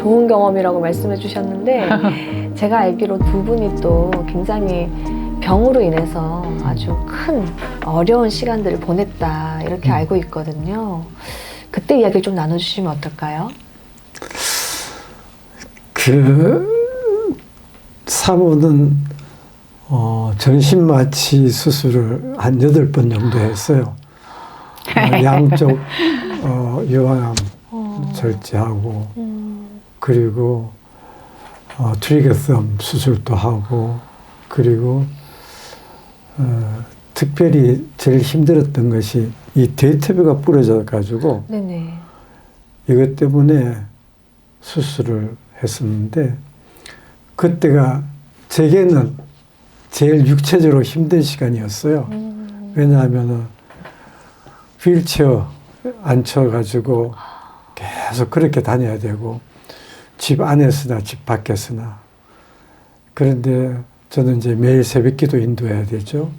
좋은 경험이라고 말씀해 주셨는데 제가 알기로 두 분이 또 굉장히 병으로 인해서 아주 큰 어려운 시간들을 보냈다 이렇게 알고 있거든요. 그때 이야기를 좀 나눠주시면 어떨까요? 사모는 전신마취 수술을 한 8번 정도 했어요. 양쪽 유방암 절제하고 그리고 트리거썸 수술도 하고 그리고 특별히 제일 힘들었던 것이 이 대퇴부가 부러져 가지고 네네. 이것 때문에 수술을 했었는데 그때가 제게는 제일 육체적으로 힘든 시간이었어요. 왜냐하면 휠체어 앉혀가지고 계속 그렇게 다녀야 되고 집 안에서나 집 밖에서나. 그런데 저는 이제 매일 새벽기도 인도해야 되죠.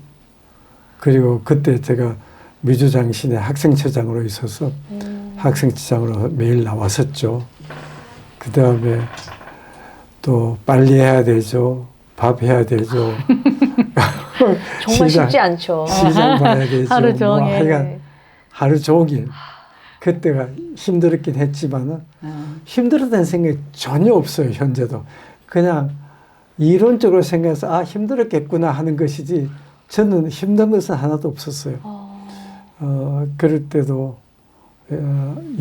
그리고 그때 제가 미주장신의 학생처장으로 있어서 학생처장으로 매일 나왔었죠. 그 다음에 또 빨리해야 되죠. 밥 해야 되죠. 정말 쉽지 않죠. 시장 봐야 되죠. 하루 종일. 뭐 하여간 하루 종일. 그때가 힘들었긴 했지만은 힘들었다는 생각이 전혀 없어요. 현재도. 그냥 이론적으로 생각해서 아 힘들었겠구나 하는 것이지 저는 힘든 것은 하나도 없었어요. 그럴 때도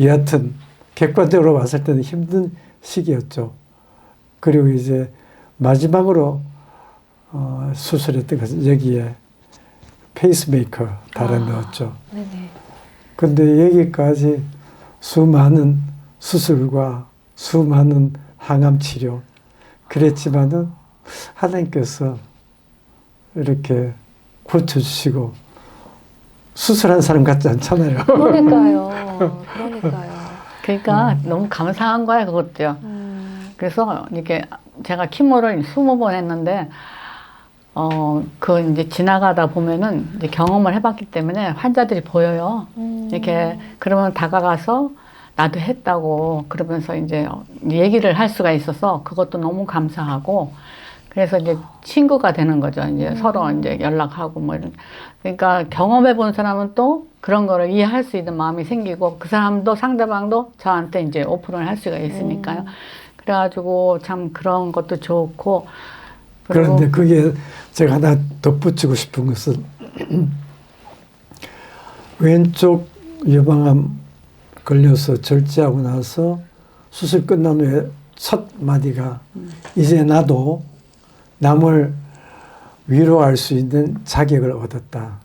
여하튼 객관적으로 봤을 때는 힘든 시기였죠. 그리고 이제 마지막으로 수술했던 것은 여기에 페이스메이커 달아 넣었죠. 네네. 근데 여기까지 수많은 수술과 수많은 항암 치료 그랬지만은 하나님께서 이렇게 고쳐주시고 수술한 사람 같지 않잖아요. 그러니까요. 그러니까요. 그러니까 너무 감사한 거야 그것도요. 그래서 이렇게 제가 키모를 20번 했는데 그 이제 지나가다 보면은 이제 경험을 해봤기 때문에 환자들이 보여요. 이렇게 그러면 다가가서 나도 했다고 그러면서 이제 얘기를 할 수가 있어서 그것도 너무 감사하고 그래서 이제 친구가 되는 거죠. 이제 서로 이제 연락하고 뭐 이런. 그러니까 경험해 본 사람은 또 그런 거를 이해할 수 있는 마음이 생기고 그 사람도 상대방도 저한테 이제 오픈을 할 수가 있으니까요. 그래가지고 참 그런 것도 좋고. 그런데 그게 제가 하나 덧붙이고 싶은 것은 왼쪽 유방암 걸려서 절제하고 나서 수술 끝난 후에 첫 마디가 이제 나도 남을 위로할 수 있는 자격을 얻었다.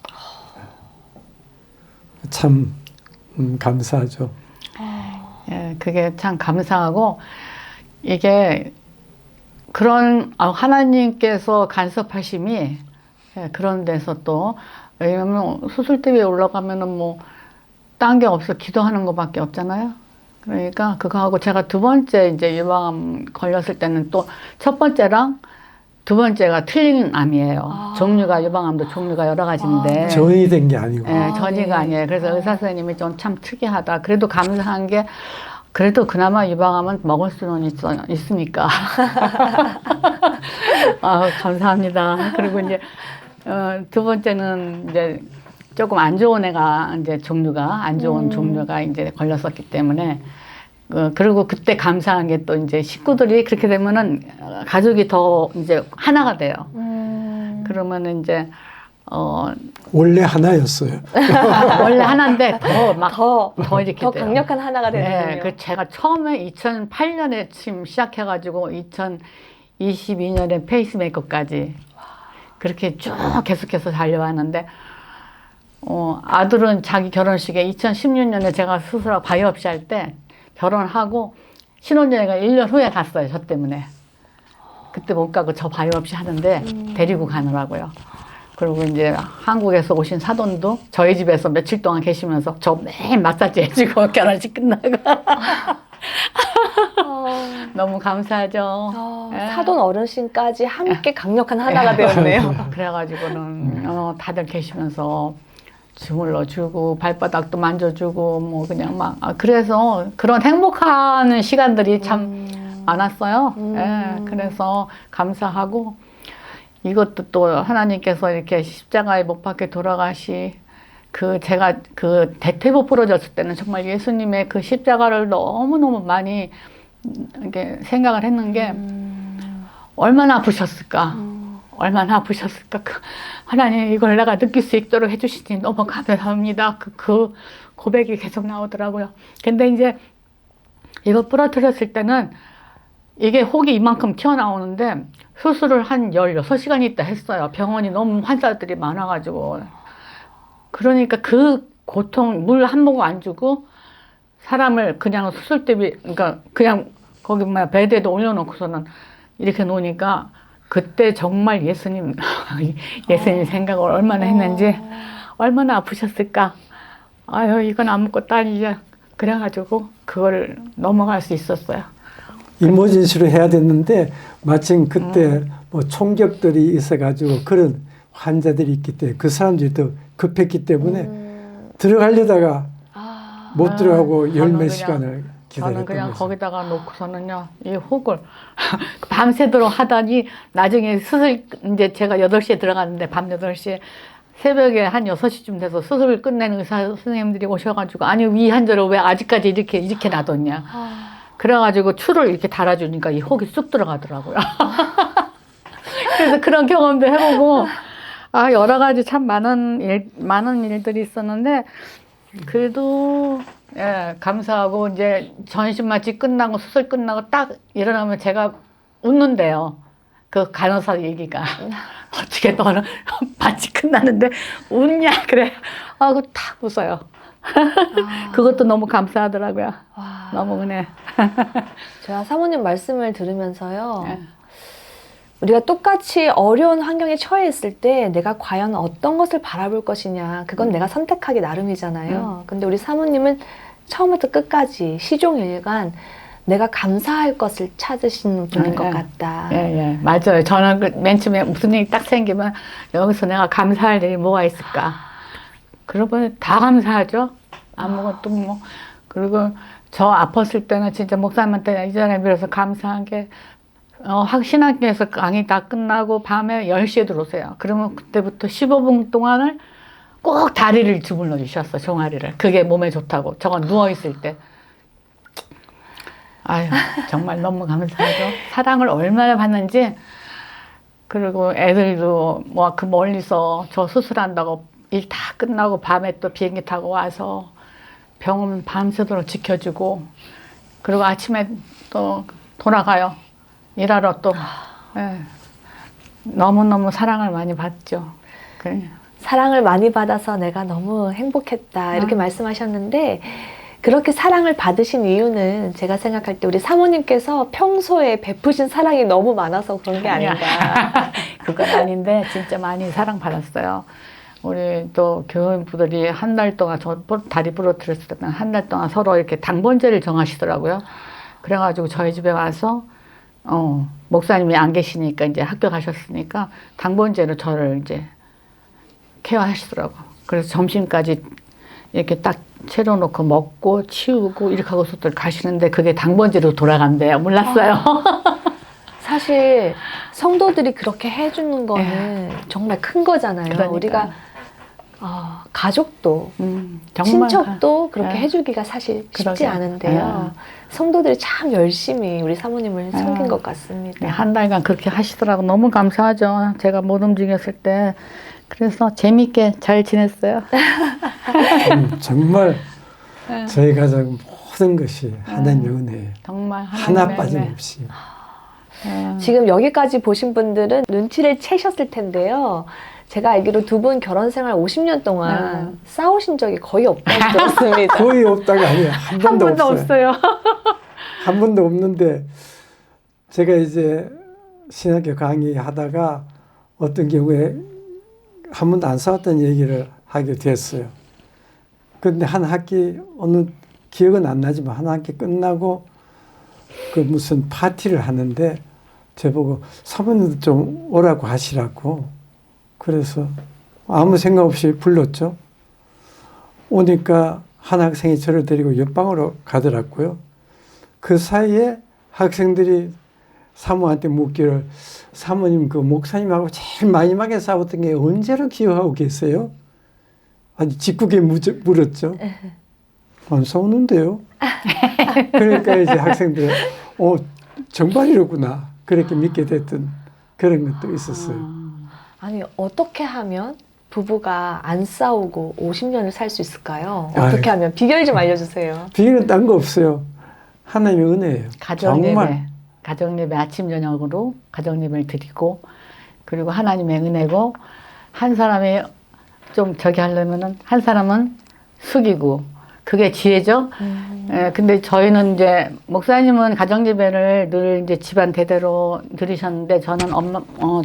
참 감사하죠. 예, 그게 참 감사하고 이게 그런 하나님께서 간섭하심이 그런 데서 또 왜냐면 수술대 위에 올라가면은 뭐 딴 게 없어 기도하는 것밖에 없잖아요. 그러니까 그거하고 제가 두 번째 이제 유방암 걸렸을 때는 또 첫 번째랑 두 번째가 틀린 암이에요. 종류가 유방암도 종류가 여러 가지인데 전이 된 게 아니고. 네, 전이가 아니에요. 그래서 의사 선생님이 좀 참 특이하다. 그래도 감사한 게 그래도 그나마 유방암은 먹을 수는 있으니까. 감사합니다. 그리고 이제, 두 번째는 이제 조금 안 좋은 애가 이제 종류가, 안 좋은 종류가 이제 걸렸었기 때문에, 그리고 그때 감사한 게 또 이제 식구들이 그렇게 되면은 가족이 더 이제 하나가 돼요. 그러면은 이제, 원래 하나였어요. 원래 하나인데 더 이렇게 더 돼요. 강력한 하나가 되는군요. 네, 그 제가 처음에 2008년에 지금 시작해가지고 2022년에 페이스메이커까지 그렇게 쭉 계속해서 달려왔는데, 아들은 자기 결혼식에 2016년에 제가 수술하고 바이옵시 할 때 결혼하고 신혼여행을 1년 후에 갔어요. 저 때문에. 그때 못 가고 저 바이옵시 하는데 데리고 가느라고요. 그리고 이제 한국에서 오신 사돈도 저희 집에서 며칠 동안 계시면서 저 매일 마사지 해주고 결혼식 끝나고. 너무 감사하죠. 사돈 어르신까지 함께 강력한 하나가 되었네요. 그래가지고는 다들 계시면서 주물러주고 발바닥도 만져주고 뭐 그냥 막 그래서 그런 행복한 시간들이 참 안 왔어요. 예, 그래서 감사하고 이것도 또 하나님께서 이렇게 십자가에 못 박혀 돌아가시 제가 그 대퇴부 부러졌을 때는 정말 예수님의 그 십자가를 너무너무 많이 이렇게 생각을 했는 게 얼마나 아프셨을까. 얼마나 아프셨을까. 하나님 이걸 내가 느낄 수 있도록 해주시니 너무 감사합니다. 그 고백이 계속 나오더라고요. 근데 이제 이거 부러뜨렸을 때는 이게 혹이 이만큼 튀어나오는데 수술을 한 16시간 있다 했어요. 병원이 너무 환자들이 많아가지고. 그러니까 그 고통, 물 한 모금 안 주고 사람을 그냥 수술대비, 그러니까 그냥 거기 베드에도 올려놓고서는 이렇게 놓으니까 그때 정말 예수님 생각을 얼마나 했는지 얼마나 아프셨을까. 아유, 이건 아무것도 아니지. 그래가지고 그걸 넘어갈 수 있었어요. 이모진실을 해야 됐는데 마침 그때 뭐 총격들이 있어가지고 그런 환자들이 있기 때문에 그 사람들이 더 급했기 때문에 들어가려다가 못 들어가고 열 몇 시간을 저는 기다렸던 그냥 거죠. 거기다가 놓고서는요, 이 혹을 밤새도록 하더니 나중에 수술, 이제 제가 8시에 들어갔는데 밤 8시에 새벽에 한 6시쯤 돼서 수술을 끝내는 의사 선생님들이 오셔가지고 아니 위 환자를 왜 아직까지 이렇게 놔뒀냐. 그래가지고 추를 이렇게 달아주니까 이 혹이 쑥 들어가더라고요. 그래서 그런 경험도 해보고 여러 가지 참 많은 일들이 있었는데 그래도 예, 감사하고 이제 전신 마취 끝나고 수술 끝나고 딱 일어나면 제가 웃는데요. 그 간호사 얘기가 어떻게 너는 마취 끝나는데 웃냐 그래. 그거 딱 웃어요. 그것도 너무 감사하더라고요. 너무 은혜. 제가 사모님 말씀을 들으면서요. 네. 우리가 똑같이 어려운 환경에 처해 있을 때 내가 과연 어떤 것을 바라볼 것이냐. 그건 내가 선택하기 나름이잖아요. 근데 우리 사모님은 처음부터 끝까지 시종일관 내가 감사할 것을 찾으시는 분인 것 같다. 예, 맞아요. 저는 맨 처음에 무슨 일이 딱 생기면 여기서 내가 감사할 일이 뭐가 있을까. 그러면 다 감사하죠. 아무것도 뭐. 그리고 저 아팠을 때는 진짜 목사님한테 이전에 빌어서 감사한 게 신학교에서 강의 다 끝나고 밤에 10시에 들어오세요. 그러면 그때부터 15분 동안을 꼭 다리를 주물러 주셨어, 종아리를. 그게 몸에 좋다고. 저건 누워있을 때. 아유, 정말 너무 감사하죠. 사랑을 얼마나 받는지. 그리고 애들도 뭐 그 멀리서 저 수술한다고 일 다 끝나고 밤에 또 비행기 타고 와서 병원 밤새도록 지켜주고 그리고 아침에 또 돌아가요. 일하러 또. 예. 너무너무 사랑을 많이 받죠. 그래. 사랑을 많이 받아서 내가 너무 행복했다. 이렇게 말씀하셨는데 그렇게 사랑을 받으신 이유는 제가 생각할 때 우리 사모님께서 평소에 베푸신 사랑이 너무 많아서 그런 게 아닌가. 그건 아닌데 진짜 많이 사랑받았어요. 우리 또 교인분들이 한 달 동안 저 다리 부러뜨렸을 때는 한 달 동안 서로 이렇게 당번제를 정하시더라고요. 그래가지고 저희 집에 와서 목사님이 안 계시니까 이제 학교 가셨으니까 당번제로 저를 이제 케어하시더라고. 그래서 점심까지 이렇게 딱 채워놓고 먹고 치우고 이렇게 하고서들 가시는데 그게 당번제로 돌아간대요. 몰랐어요. 사실 성도들이 그렇게 해주는 거는 정말 큰 거잖아요. 그러니까. 우리가 가족도 정말 친척도 그렇게 해주기가 사실 쉽지 그러게요. 않은데요. 성도들이 참 열심히 우리 사모님을 섬긴 것 같습니다. 네, 한 달간 그렇게 하시더라고. 너무 감사하죠. 제가 못 움직였을 때. 그래서 재밌게 잘 지냈어요. 정말 저희 가족 모든 것이 하나님의 은혜예요. 정말 하나 하나님의 빠짐없이. 지금 여기까지 보신 분들은 눈치를 채셨을 텐데요. 제가 알기로 두 분 결혼 생활 50년 동안 싸우신 적이 거의 없다고 들었습니다. 거의 없다가 아니에요. 한 번도, 한 번도 없어요. 없어요. 한 번도 없는데 제가 이제 신학교 강의하다가 어떤 경우에 한 번도 안 싸웠던 얘기를 하게 됐어요. 근데 한 학기 어느 기억은 안 나지만 한 학기 끝나고 그 무슨 파티를 하는데 저보고 사모님도 좀 오라고 하시라고 그래서 아무 생각 없이 불렀죠. 오니까 한 학생이 저를 데리고 옆방으로 가더라고요. 그 사이에 학생들이 사모한테 묻기를 사모님 그 목사님하고 제일 마지막에 싸웠던 게 언제로 기억하고 계세요? 아주 짓궂게 물었죠. 안 싸우는데요. 그러니까 이제 학생들 정말이로구나 그렇게 믿게 됐던 그런 것도 있었어요. 아니 어떻게 하면 부부가 안 싸우고 50년을 살 수 있을까요? 어떻게 하면 비결 좀 알려주세요. 비결은 딴 거 없어요. 하나님의 은혜예요. 가정예배, 가정예배 아침 저녁으로 가정예배를 드리고 그리고 하나님의 은혜고 한 사람이 좀 저기 하려면은 한 사람은 숙이고 그게 지혜죠. 예, 근데 저희는 이제 목사님은 가정예배를 늘 이제 집안 대대로 드리셨는데 저는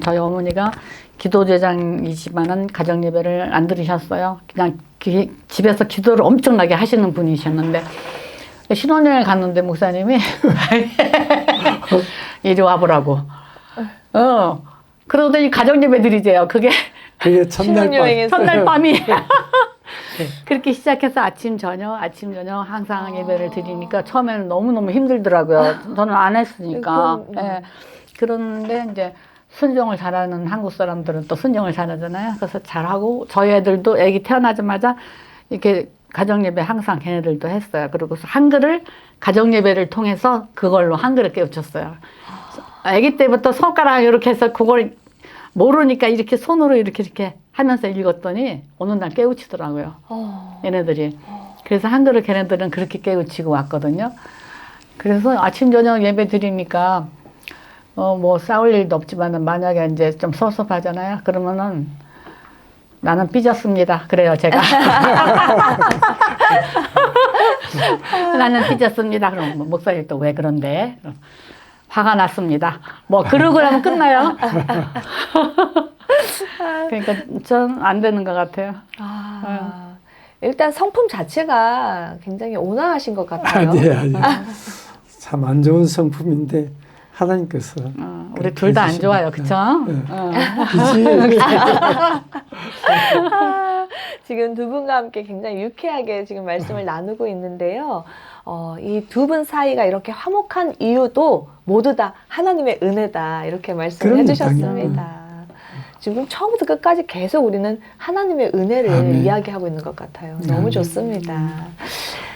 저희 어머니가 기도제장이지만은 가정예배를 안 드리셨어요. 그냥 집에서 기도를 엄청나게 하시는 분이셨는데 신혼여행 갔는데 목사님이 이리 와보라고. 그러더니 가정예배 드리재요. 그게 첫날 밤. 첫날 밤이. 그렇게 시작해서 아침 저녁 항상 예배를 드리니까 처음에는 너무너무 힘들더라고요. 저는 안 했으니까. 예. 그런데 이제 순종을 잘하는 한국 사람들은 또 순종을 잘하잖아요. 그래서 잘하고 저희 애들도 애기 태어나자마자 이렇게 가정예배 항상 걔네들도 했어요. 그리고 한글을 가정예배를 통해서 그걸로 한글을 깨우쳤어요. 아기 때부터 손가락 이렇게 해서 그걸 모르니까 이렇게 손으로 이렇게 하면서 읽었더니 어느 날 깨우치더라고요. 얘네들이. 그래서 한글을 걔네들은 그렇게 깨우치고 왔거든요. 그래서 아침 저녁 예배 드리니까 뭐 싸울 일도 없지만 만약에 이제 좀 섭섭하잖아요. 그러면은 나는 삐졌습니다. 그래요, 제가. 나는 삐졌습니다. 그럼 목사님 또 왜 그런데? 화가 났습니다. 뭐 그러고 나면 끝나요. 그러니까 전 안 되는 것 같아요. 일단 성품 자체가 굉장히 온화하신 것 같아요. 아니에요. 참 안 좋은 성품인데 하나님께서 우리 둘 다 안 좋아요, 그쵸? 지금 두 분과 함께 굉장히 유쾌하게 지금 말씀을 나누고 있는데요. 이 두 분 사이가 이렇게 화목한 이유도 모두 다 하나님의 은혜다 이렇게 말씀을 해주셨습니다. 지금 처음부터 끝까지 계속 우리는 하나님의 은혜를 이야기하고 있는 것 같아요. 너무 좋습니다.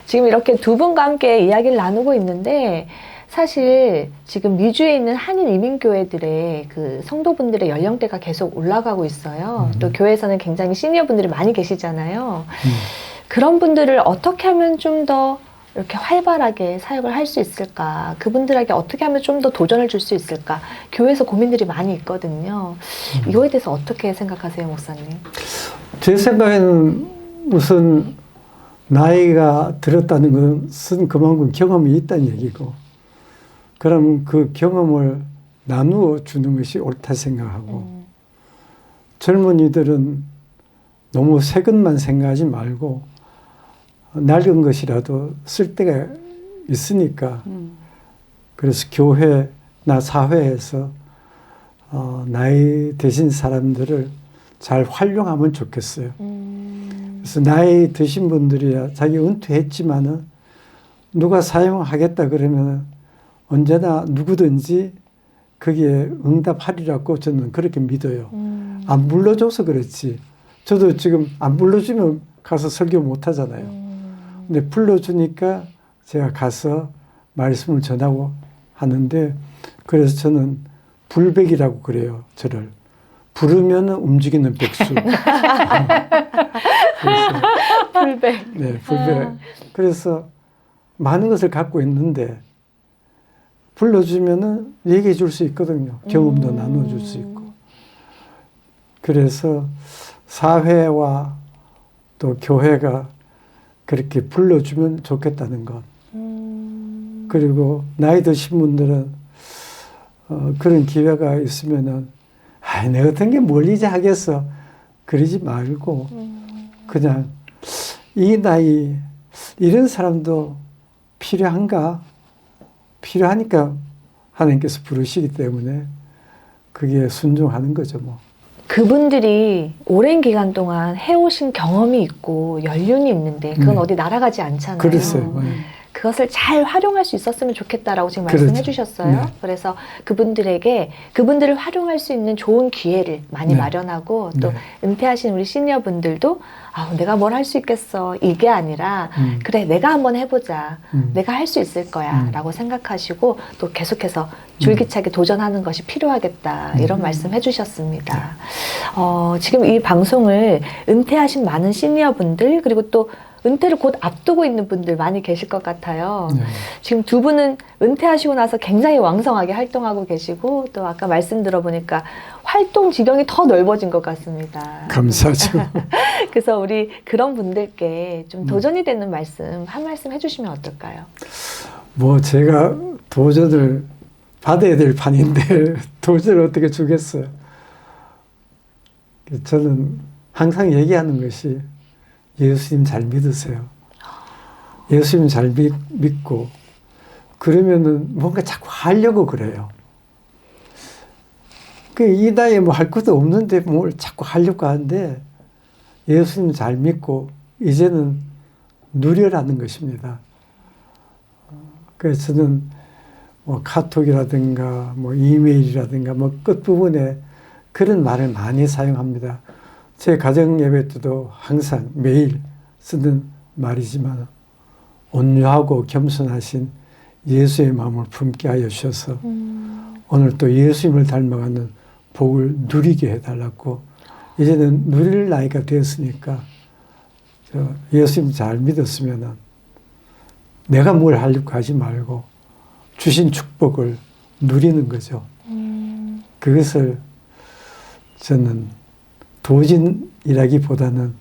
지금 이렇게 두 분과 함께 이야기를 나누고 있는데 사실 지금 미주에 있는 한인 이민교회들의 그 성도분들의 연령대가 계속 올라가고 있어요. 또 교회에서는 굉장히 시니어 분들이 많이 계시잖아요. 그런 분들을 어떻게 하면 좀 더 이렇게 활발하게 사역을 할 수 있을까? 그분들에게 어떻게 하면 좀 더 도전을 줄 수 있을까? 교회에서 고민들이 많이 있거든요. 이거에 대해서 어떻게 생각하세요, 목사님? 제 생각에는 우선 나이가 들었다는 것은 그만큼 경험이 있다는 얘기고 그러면 그 경험을 나누어 주는 것이 옳다 생각하고 젊은이들은 너무 새 것만 생각하지 말고 낡은 것이라도 쓸 데가 있으니까 그래서 교회나 사회에서 나이 드신 사람들을 잘 활용하면 좋겠어요. 그래서 나이 드신 분들이야 자기 은퇴했지만은 누가 사용하겠다 그러면 언제나 누구든지 거기에 응답하리라고 저는 그렇게 믿어요. 안 불러줘서 그렇지. 저도 지금 안 불러주면 가서 설교 못 하잖아요. 근데 불러주니까 제가 가서 말씀을 전하고 하는데 그래서 저는 불백이라고 그래요. 저를. 부르면 움직이는 백수. 불백. 네, 불백. 그래서 많은 것을 갖고 있는데 불러주면은 얘기해 줄 수 있거든요. 경험도 나눠줄 수 있고. 그래서 사회와 또 교회가 그렇게 불러주면 좋겠다는 것. 그리고 나이 드신 분들은 그런 기회가 있으면은 내 같은 게 뭘 이제 하겠어. 그러지 말고 그냥 이 나이 이런 사람도 필요한가? 필요하니까 하나님께서 부르시기 때문에 그게 순종하는 거죠, 뭐. 그분들이 오랜 기간 동안 해오신 경험이 있고 연륜이 있는데 그건 어디 날아가지 않잖아요. 그랬어요. 그것을 잘 활용할 수 있었으면 좋겠다라고 지금 그렇죠. 말씀해 주셨어요. 네. 그래서 그분들을 활용할 수 있는 좋은 기회를 많이 네. 마련하고 또 네. 은퇴하신 우리 시니어분들도 내가 뭘 할 수 있겠어 이게 아니라 그래 내가 한번 해보자 내가 할 수 있을 거야 라고 생각하시고 또 계속해서 줄기차게 도전하는 것이 필요하겠다 이런 말씀 해주셨습니다. 지금 이 방송을 은퇴하신 많은 시니어분들 그리고 또 은퇴를 곧 앞두고 있는 분들 많이 계실 것 같아요. 네. 지금 두 분은 은퇴하시고 나서 굉장히 왕성하게 활동하고 계시고 또 아까 말씀 들어보니까 활동 지경이 더 넓어진 것 같습니다. 감사하죠. 그래서 우리 그런 분들께 좀 도전이 되는 말씀 한 말씀 해주시면 어떨까요? 뭐 제가 도전을 받아야 될 판인데 도전을 어떻게 주겠어요. 저는 항상 얘기하는 것이 예수님 잘 믿으세요. 예수님 잘 믿고 그러면은 뭔가 자꾸 하려고 그래요. 이 나이에 뭐 할 것도 없는데 뭘 자꾸 하려고 하는데 예수님 잘 믿고 이제는 누려라는 것입니다. 그래서 저는 뭐 카톡이라든가 뭐 이메일이라든가 뭐 끝부분에 그런 말을 많이 사용합니다. 제 가정 예배 때도 항상 매일 쓰는 말이지만 온유하고 겸손하신 예수의 마음을 품게 하여 주셔서 오늘 또 예수님을 닮아가는 복을 누리게 해달라고 이제는 누릴 나이가 되었으니까 예수님 잘 믿었으면 내가 뭘 하려고 하지 말고 주신 축복을 누리는 거죠. 그것을 저는 도진이라기보다는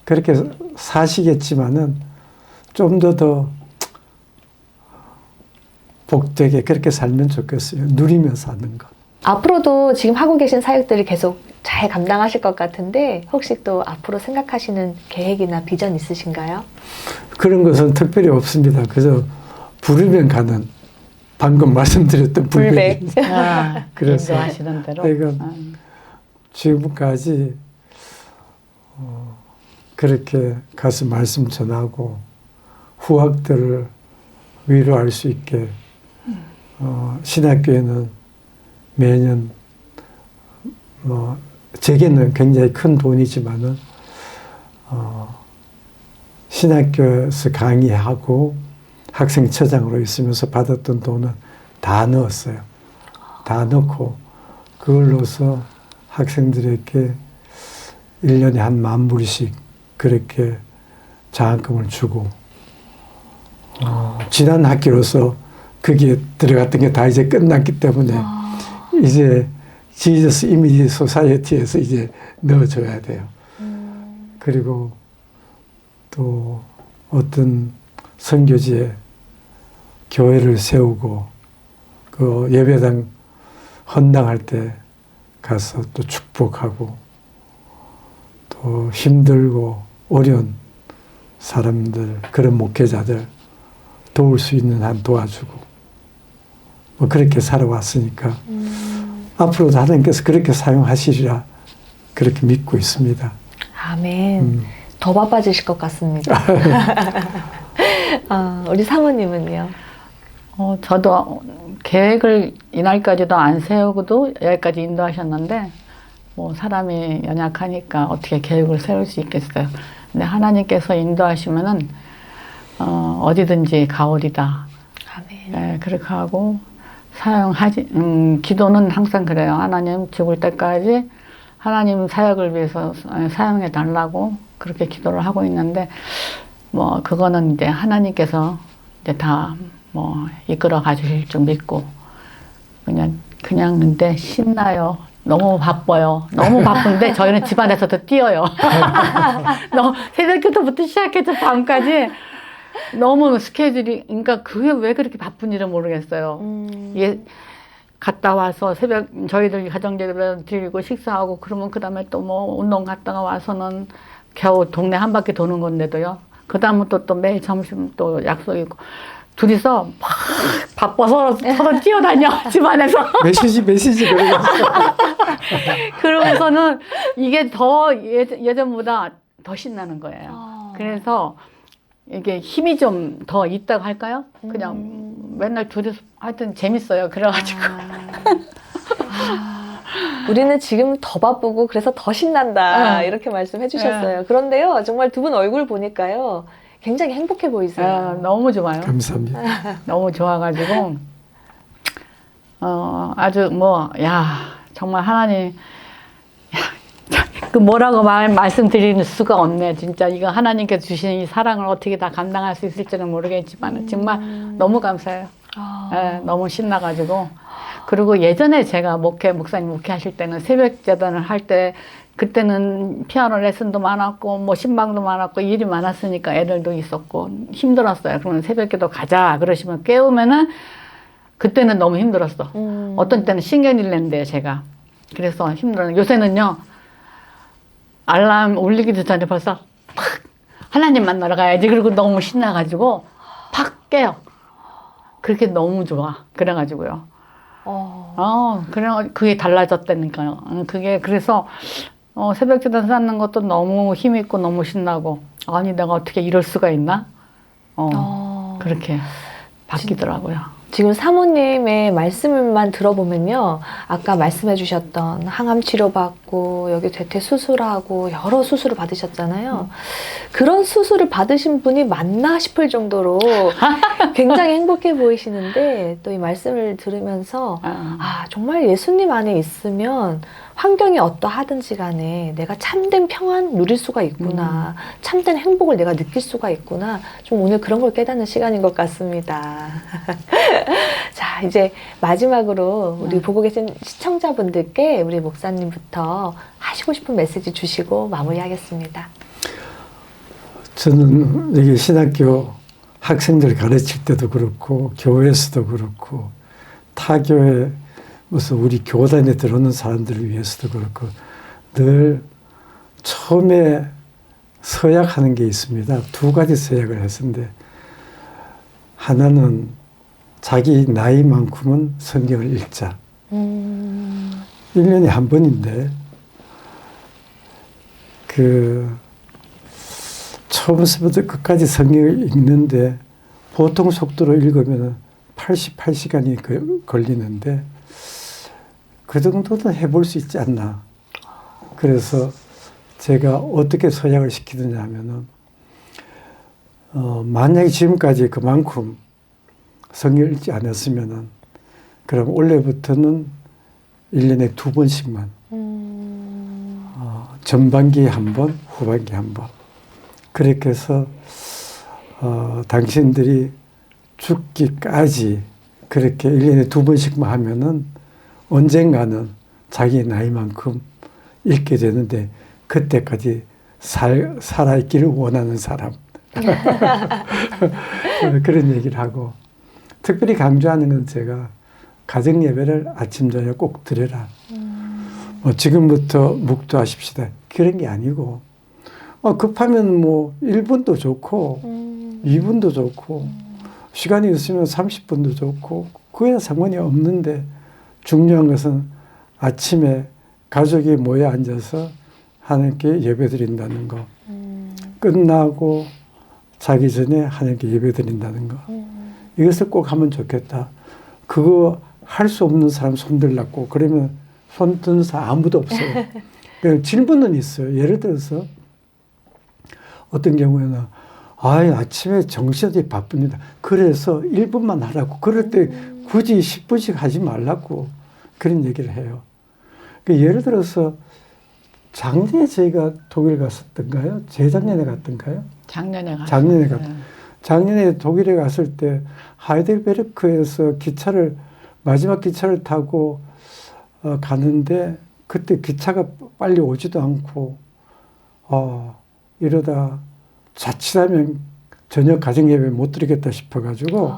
그렇게 사시겠지만은 좀 더 복되게 그렇게 살면 좋겠어요. 누리며 사는 것. 앞으로도 지금 하고 계신 사역들을 계속 잘 감당하실 것 같은데 혹시 또 앞으로 생각하시는 계획이나 비전 있으신가요? 그런 것은 특별히 없습니다. 그래서 부르면 가는 방금 말씀드렸던 불백. 그래서 인도하시는 대로. 그러니까 지금까지 그렇게 가서 말씀 전하고 후학들을 위로할 수 있게 신학교에는 매년 제게는 굉장히 큰 돈이지만은 신학교에서 강의하고 학생처장으로 있으면서 받았던 돈은 다 넣었어요. 다 넣고 그걸로서 학생들에게 1년에 한 10,000불씩 그렇게 장학금을 주고 지난 학기로서 거기에 들어갔던 게 다 이제 끝났기 때문에 이제 지저스 이미지 소사이어티에서 이제 넣어줘야 돼요. 그리고 또 어떤 선교지에 교회를 세우고 그 예배당 헌당할 때 가서 또 축복하고 또 힘들고 어려운 사람들 그런 목회자들 도울 수 있는 한 도와주고 뭐 그렇게 살아왔으니까 앞으로도 하나님께서 그렇게 사용하시리라 그렇게 믿고 있습니다. 아멘. 더 바빠지실 것 같습니다. 우리 사모님은요? 저도 계획을 이날까지도 안 세우고도 여기까지 인도하셨는데 뭐 사람이 연약하니까 어떻게 계획을 세울 수 있겠어요. 근데 하나님께서 인도하시면은 어디든지 가오리다. 아멘. 네, 그렇게 하고 기도는 항상 그래요. 하나님 죽을 때까지 하나님 사역을 위해서 사용해 달라고 그렇게 기도를 하고 있는데 뭐 그거는 이제 하나님께서 이제 다 뭐 이끌어 가주실 줄 믿고 그냥 근데 신나요. 너무 바빠요. 너무 바쁜데 저희는 집안에서도 뛰어요. 너무 새벽부터 시작해서 밤까지 너무 스케줄이 그러니까 그게 왜 그렇게 바쁜지를 모르겠어요. 갔다 와서 새벽 저희들 가정제를 드리고 식사하고 그러면 그다음에 또 뭐 운동 갔다가 와서는 겨우 동네 한 바퀴 도는 건데도요. 그다음은 또 매일 점심 또 약속 있고 둘이서 막 바빠서 서로 뛰어다녀 집안에서. 메시지 그러고서는 이게 더 예전보다 더 신나는 거예요. 그래서 이게 힘이 좀 더 있다고 할까요? 그냥 맨날 둘이서 하여튼 재밌어요. 그래가지고. 우리는 지금 더 바쁘고 그래서 더 신난다 이렇게 말씀해 주셨어요. 그런데요, 정말 두 분 얼굴 보니까요, 굉장히 행복해 보이세요. 너무 좋아요. 감사합니다. 너무 좋아가지고 아주 뭐 정말 하나님 그 뭐라고 말씀드릴 수가 없네. 진짜 이거 하나님께서 주신 이 사랑을 어떻게 다 감당할 수 있을지는 모르겠지만 정말 너무 감사해요. 너무 신나가지고. 그리고 예전에 제가 목사님 목회하실 때는 새벽 재단을 할 때 그때는 피아노 레슨도 많았고 뭐 신방도 많았고 일이 많았으니까 애들도 있었고 힘들었어요. 그러면 새벽기도 가자 그러시면 깨우면은 그때는 너무 힘들었어. 어떤 때는 신경질 낸대요, 제가. 그래서 힘들어요. 요새는요, 알람 울리기도 전에 벌써 팍 하나님 만나러 가야지. 그리고 너무 신나가지고 팍 깨요. 그렇게 너무 좋아. 그래가지고요. 그래 그게 달라졌다니까요. 그게 그래서 새벽 기도 쌓는 것도 너무 힘있고 너무 신나고 아니 내가 어떻게 이럴 수가 있나? 그렇게 바뀌더라고요. 지금 사모님의 말씀만 들어보면요, 아까 말씀해 주셨던 항암 치료받고 여기 대퇴 수술하고 여러 수술을 받으셨잖아요. 그런 수술을 받으신 분이 맞나 싶을 정도로 굉장히 행복해 보이시는데 또 이 말씀을 들으면서 정말 예수님 안에 있으면 환경이 어떠하든지 간에 내가 참된 평안 누릴 수가 있구나. 참된 행복을 내가 느낄 수가 있구나. 좀 오늘 그런 걸 깨닫는 시간인 것 같습니다. 자, 이제 마지막으로 우리 보고 계신 시청자분들께 우리 목사님부터 하시고 싶은 메시지 주시고 마무리하겠습니다. 저는 여기 신학교 학생들 가르칠 때도 그렇고 교회에서도 그렇고 타교회 무슨 우리 교단에 들어오는 사람들을 위해서도 그렇고 늘 처음에 서약하는 게 있습니다. 두 가지 서약을 했는데 하나는 자기 나이만큼은 성경을 읽자. 1년에 한 번인데 처음부터 끝까지 성경을 읽는데 보통 속도로 읽으면 88시간이 걸리는데 그 정도는 해볼 수 있지 않나. 그래서 제가 어떻게 서약을 시키느냐 하면은, 만약에 지금까지 그만큼 성경을 읽지 않았으면은, 그럼 올해부터는 1년에 2번씩만, 전반기에 한 번, 후반기에 한 번. 그렇게 해서, 당신들이 죽기까지 그렇게 1년에 2번씩만 하면은 언젠가는 자기 나이만큼 읽게 되는데 그때까지 살아있기를 원하는 사람. 그런 얘기를 하고 특별히 강조하는 건 제가 가정예배를 아침 저녁 꼭 드려라. 지금부터 묵도하십시다. 그런 게 아니고 급하면 1분도 좋고 2분도 좋고 시간이 있으면 30분도 좋고 그거야 상관이 없는데 중요한 것은 아침에 가족이 모여 앉아서 하나님께 예배드린다는 거. 끝나고 자기 전에 하나님께 예배드린다는 거. 이것을 꼭 하면 좋겠다. 그거 할 수 없는 사람 손들라고 그러면 손 드는 사람 아무도 없어요. 그냥 질문은 있어요. 예를 들어서 어떤 경우에는 아침에 정신이 바쁩니다. 그래서 1분만 하라고. 그럴 때 굳이 10분씩 하지 말라고 그런 얘기를 해요. 예를 들어서 작년에 저희가 독일 갔었던가요? 재작년에 갔던가요? 작년에 작년에 독일에 갔을 때 하이델베르크에서 마지막 기차를 타고 가는데 그때 기차가 빨리 오지도 않고 이러다 자칫하면 저녁 가정예배 못 드리겠다 싶어가지고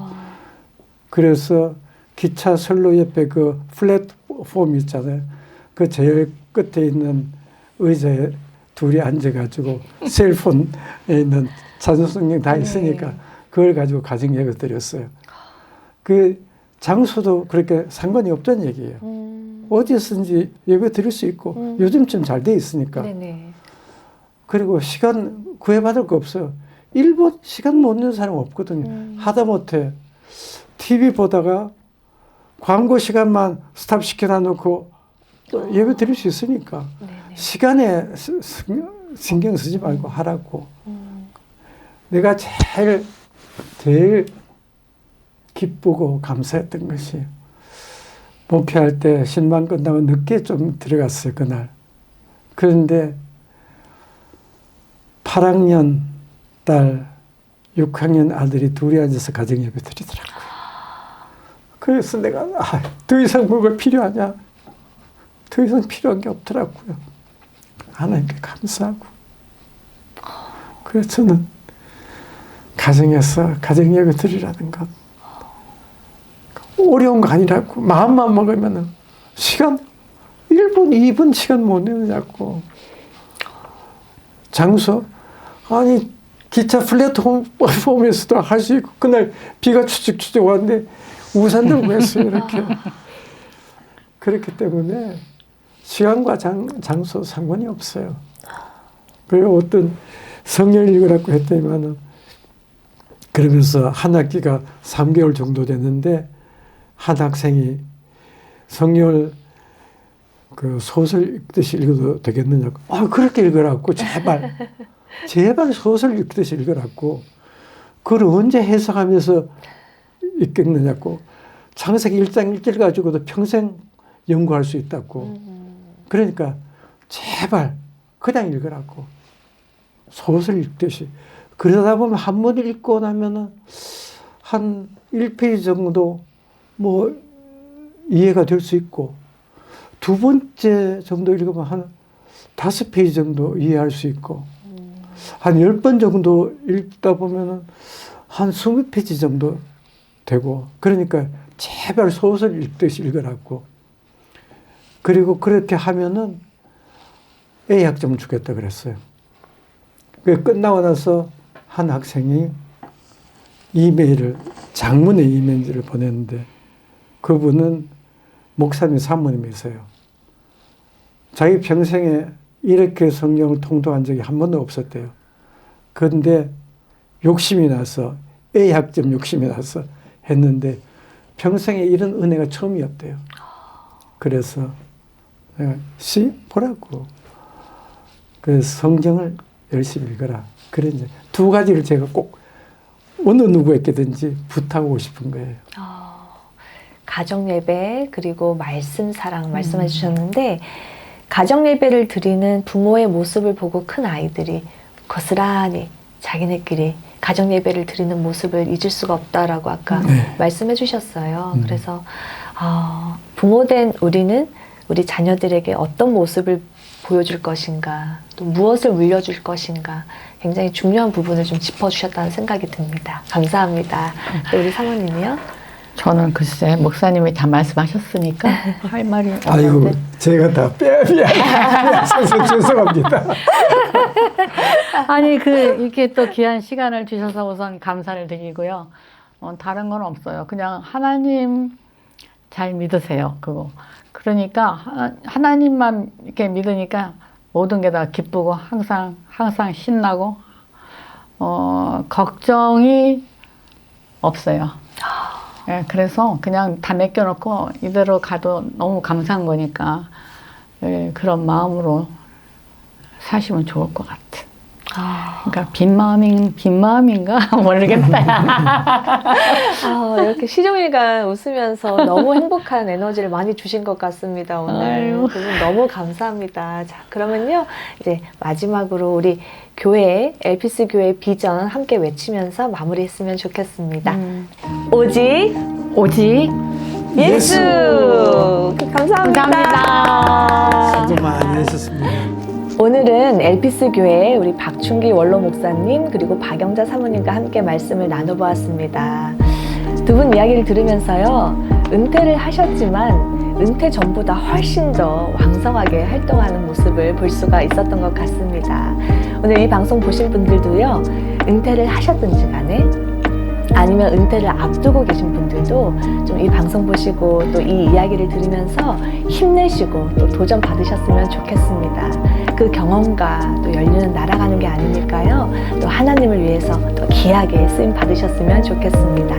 그래서 기차 선로 옆에 그 플랫폼 있잖아요. 그 제일 끝에 있는 의자에 둘이 앉아가지고 셀폰에 있는 찬송성 다 있으니까 그걸 가지고 가정예배 드렸어요. 그 장소도 그렇게 상관이 없다는 얘기예요. 어디서든지 예배 드릴 수 있고 요즘 좀 잘 돼 있으니까. 네네. 그리고 시간 구애받을 거 없어요. 1분 시간 못 내는 사람 없거든요. 하다못해 TV 보다가 광고 시간만 스탑 시켜놔 놓고 또 예배 드릴 수 있으니까 네네. 시간에 신경 쓰지 말고 하라고. 내가 제일 기쁘고 감사했던 것이 목회할 때 신방 끝나고 늦게 좀 들어갔어요, 그날. 그런데 8학년 딸, 6학년 아들이 둘이 앉아서 가정예배 드리더라고요. 그래서 내가 더 이상 뭐가 필요하냐? 더 이상 필요한 게 없더라고요. 하나님께 감사하고. 그래서 저는 가정에서 가정예배 드리라는 것 어려운 거 아니라고. 마음만 먹으면 시간 1분, 2분 시간 못 내느냐고. 장소 아니 기차 플랫폼에서도 할 수 있고 그날 비가 추적추적 왔는데 우산 들고 했어요. 이렇게. 그렇기 때문에 시간과 장소 상관이 없어요. 그리고 어떤 성경을 읽으라고 했더니만은 그러면서 한 학기가 3개월 정도 됐는데 한 학생이 성경을 그 소설 읽듯이 읽어도 되겠느냐고. 그렇게 읽으라고. 제발 소설 읽듯이 읽으라고. 그걸 언제 해석하면서 읽겠느냐고. 창세기 1장 1절 가지고도 평생 연구할 수 있다고. 그러니까 제발 그냥 읽으라고. 소설 읽듯이. 그러다 보면 한 번 읽고 나면은 한 1페이지 정도 뭐 이해가 될 수 있고, 두 번째 정도 읽으면 한 5페이지 정도 이해할 수 있고, 한 10번 정도 읽다 보면은 한 20페이지 정도 되고, 그러니까 제발 소설 읽듯이 읽으라고. 그리고 그렇게 하면은 A 학점 주겠다 그랬어요. 끝나고 나서 한 학생이 이메일을, 장문의 이메일을 보냈는데, 그분은 목사님 사모님이세요. 자기 평생에 이렇게 성경을 통독한 적이 한 번도 없었대요. 그런데 욕심이 나서, A 학점 욕심이 나서 했는데 평생에 이런 은혜가 처음이었대요. 그래서 내가 보라고. 그래서 성경을 열심히 읽어라. 그래 이제 두 가지를 제가 꼭 어느 누구에게든지 부탁하고 싶은 거예요. 가정 예배 그리고 말씀 사랑 말씀해 주셨는데, 가정 예배를 드리는 부모의 모습을 보고 큰 아이들이 고스란히 자기네끼리 가정 예배를 드리는 모습을 잊을 수가 없다라고 아까 말씀해 주셨어요. 그래서 부모된 우리는 우리 자녀들에게 어떤 모습을 보여줄 것인가, 또 무엇을 물려줄 것인가, 굉장히 중요한 부분을 좀 짚어주셨다는 생각이 듭니다. 감사합니다. 또 우리 사모님이요? 저는 글쎄 목사님이 다 말씀하셨으니까 할 말이 아이고, 없는데. 제가 다 빼앗아서 죄송합니다. 아니 이렇게 또 귀한 시간을 주셔서 우선 감사를 드리고요. 다른 건 없어요. 그냥 하나님 잘 믿으세요. 그거. 그러니까 하나님만 이렇게 믿으니까 모든 게 다 기쁘고 항상 신나고 걱정이 없어요. 예, 그래서 그냥 다 맡겨놓고 이대로 가도 너무 감사한 거니까, 예, 그런 마음으로 사시면 좋을 것 같아. 그러니까 빈 마음인가 모르겠다. 이렇게 시종일관 웃으면서 너무 행복한 에너지를 많이 주신 것 같습니다. 오늘 그분 너무 감사합니다. 자, 그러면요 이제 마지막으로 우리 교회 엘피스 교회 비전 함께 외치면서 마무리했으면 좋겠습니다. 오직 예수. 감사합니다. 수고 많이 하셨습니다. 오늘은 엘피스 교회 우리 박춘기 원로 목사님 그리고 박영자 사모님과 함께 말씀을 나눠보았습니다. 두 분 이야기를 들으면서요, 은퇴를 하셨지만 은퇴 전보다 훨씬 더 왕성하게 활동하는 모습을 볼 수가 있었던 것 같습니다. 오늘 이 방송 보신 분들도요, 은퇴를 하셨든지 간에 아니면 은퇴를 앞두고 계신 분들도 좀 이 방송 보시고 또 이 이야기를 들으면서 힘내시고 또 도전 받으셨으면 좋겠습니다. 그 경험과 또 연륜은 날아가는 게 아니니까요. 또 하나님을 위해서 또 귀하게 쓰임 받으셨으면 좋겠습니다.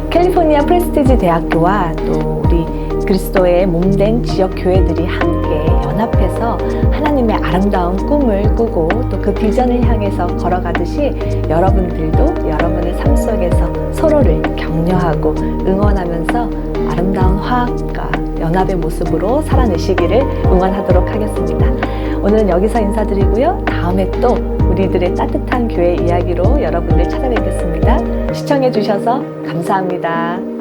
캘리포니아 프레스티지 대학교와 또 우리 그리스도의 몸된 지역 교회들이 함께 연합해서 하나님의 아름다운 꿈을 꾸고 또 그 비전을 향해서 걸어가듯이 여러분들도 여러분의 삶 속에서 서로를 격려하고 응원하면서 아름다운 화합과 연합의 모습으로 살아내시기를 응원하도록 하겠습니다. 오늘은 여기서 인사드리고요. 다음에 또 우리들의 따뜻한 교회 이야기로 여러분들 찾아뵙겠습니다. 시청해 주셔서 감사합니다.